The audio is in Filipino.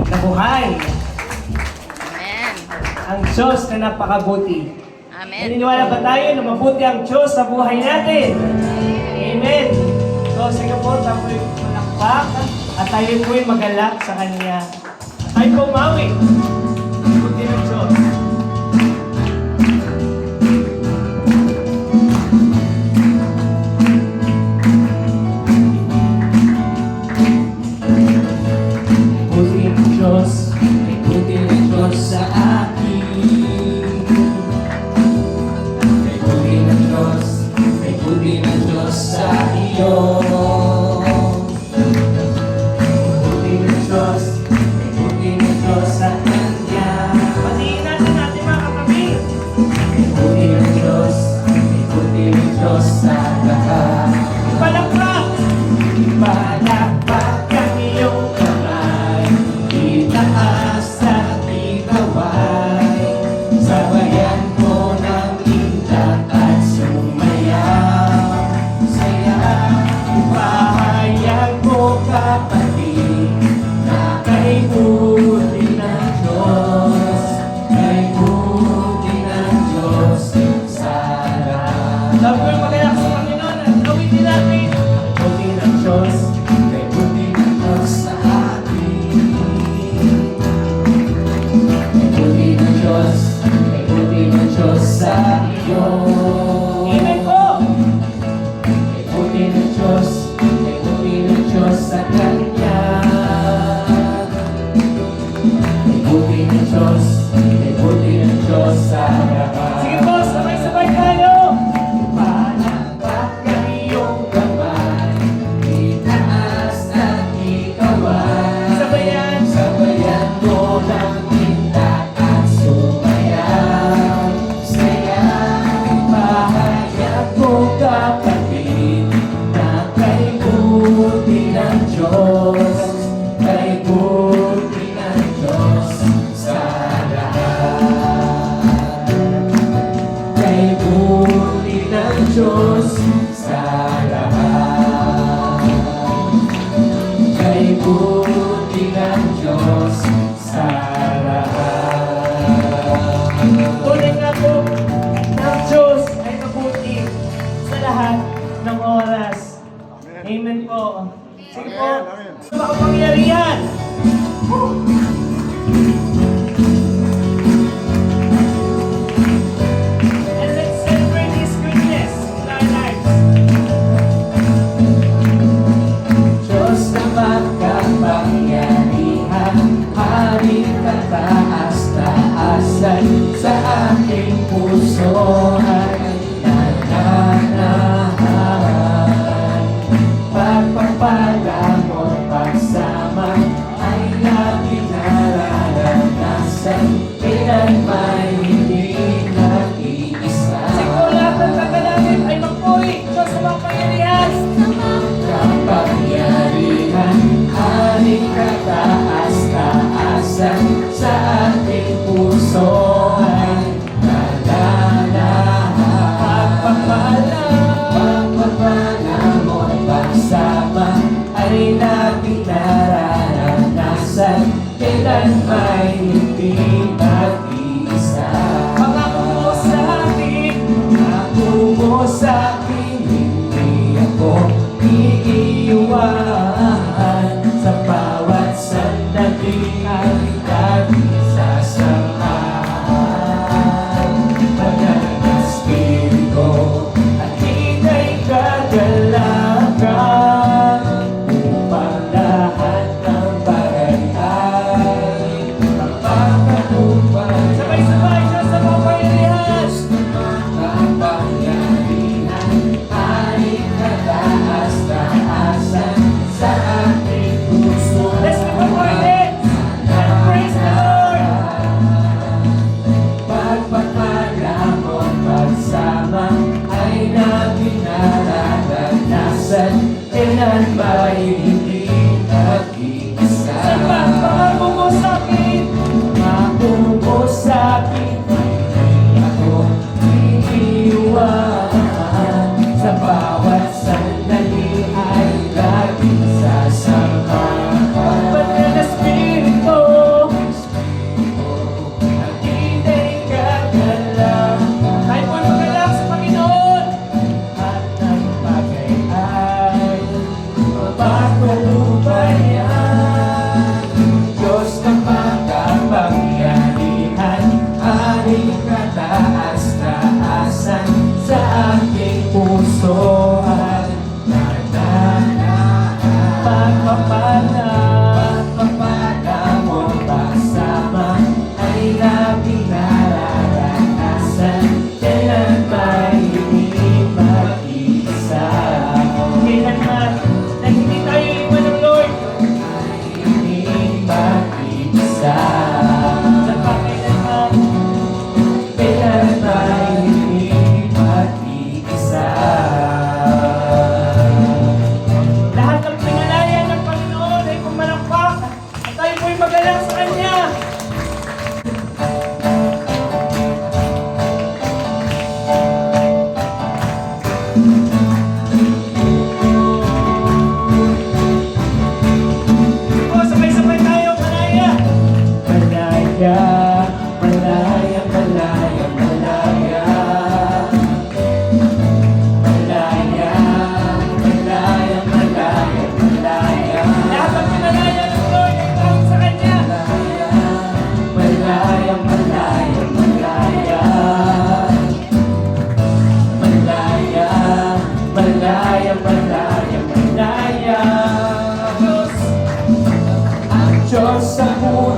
na buhay. Amen. Ang Diyos na napakabuti. Amen. Naniniwala ba tayo na mabuti ang Diyos sa buhay natin? Amen. So, sige po, tayo malakpak at tayo po'y magalak sa Kanya. At tayo po umawi. Mabuti ng Diyos. Mabuti ng Diyos, mabuti ng Diyos sa akin. Mabuti ng Diyos, mabuti ng Diyos sa iyo. Mabuti ng Diyos, mabuti ng Diyos sa Kanya. Patiin natin mga kapatid. Mabuti ng Diyos, mabuti ng Diyos sa lahat. Palakpak! Palakpak ang iyong kamay, itaas at ikaway. Sabayan mo ng indak at sumayaw. Saya, ipahayag mo kapatid na kay buti ng Diyos, kay buti ng Diyos sa lahat. Sabi ko yung magayak sa Panginoon at awitin natin. Buti ng Diyos, kay buti ng Diyos sa atin. Kay buti ng Diyos, kay buti ng Diyos sa iyo. Amen po! Kay buti ng Diyos, kay buti ng Diyos sa Kanya. Kay buti ng Diyos, kay buti ng Diyos sa lahat. Sige po, sabay-sabay tayo! Palakpak ang iyong kamay, itaas at ikaway. Sabayan, sabayan mo ng tindak at sumayaw. Saya, ipahayag mo kapatid na kay buti ng Diyos, kay buti ng Diyos sa lahat. Kay buti ng Diyos sa lahat. Kay buti ng Diyos sa lahat. Tunay nga po, ng Diyos ay mabuti sa lahat ng oras. Amen po. Sige po, sa makapangyarihan. And let's celebrate His goodness in our lives. Diyos na makapangyarihan, Haring kataas-taasan, sa aking puso ay nananahan. Pagpapala mo't pagsama ay lagi nararanasan, kailan may hindi nag-iisa. Siguro lahat ng tagalangin ay magpuri, Diyos na makapangyarihan. Kapangyarihan, Haring kataas-taasan, sa ating puso ay nananahan. Pagpapala mo't pagsama ay laging nararanasan, kailan may hindi nag-iisa. Pangako mo sa akin, pangako mo sa akin, hindi ako iiwan. Sa bawat sandali ay lagi sasamahan. Banal na Espiritu at ika'y kagalakan, upang lahat ng bagay ay mapapatupad. Sabay-sabay siya sa makapangyarihan. Makapangyarihan, Haring kataas-taasan, sa ating puso. Let's give a word and praise the Lord. natin magalang sa Kanya. O, sabay-sabay tayo, malaya. Malaya, malaya, malaya, malaya. Malaya, malaya, malaya, malaya. Lahat ng pinalaya ng Lord ay tawag sa Kanya. Malaya, malaya, malaya. Malaya, malaya, malaya, malaya. Diyos, ang Diyos sa buhay.